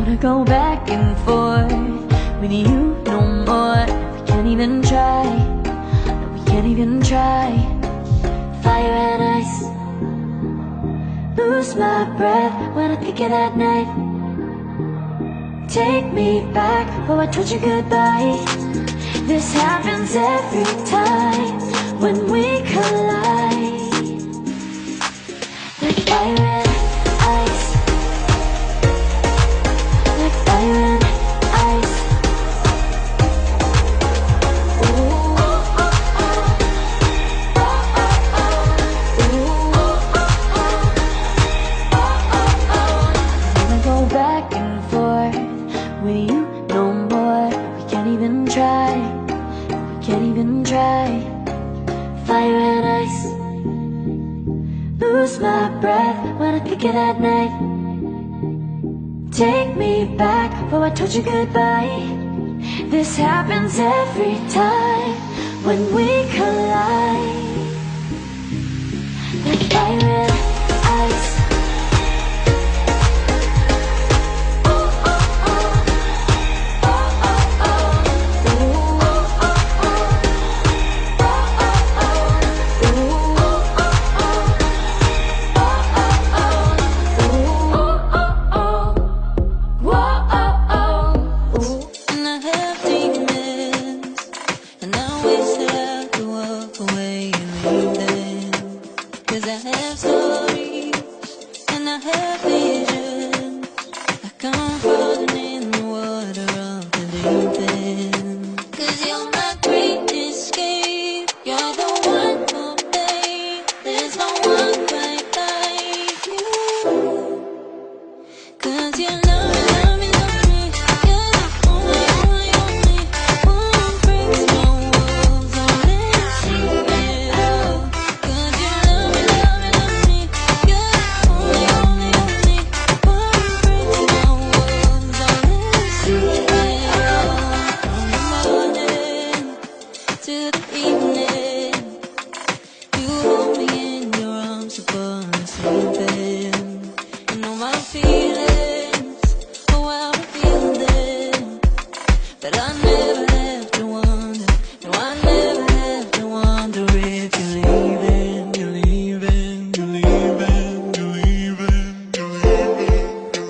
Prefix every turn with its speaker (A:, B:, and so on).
A: wanna go back and forth with you no more. We can't even try, no, we can't even try. Fire and ice, lose my breath when I think of that night. Take me back, oh I told you goodbye. This happens every time when we collide. Like fire and ice, like fire and ice. Ooh, oh, oh, oh. Oh, oh, oh. Ooh, oh, oh, oh. Oh, oh, oh. I wanna go back and forth with you no more. We can't even try, we can't even try. Fire and ice, lose my breath when I think of that night. Take me back, oh I told you goodbye. This happens every time when we collide. Like fire and ice. Oh, oh, oh. Oh, oh, oh. Ooh, oh, oh, oh. Oh, oh, oh. Ooh, oh, oh, oh.
B: And I have demons, and I wish that I could walk away and leave them. 'Cause I have stories, and I have visions. I come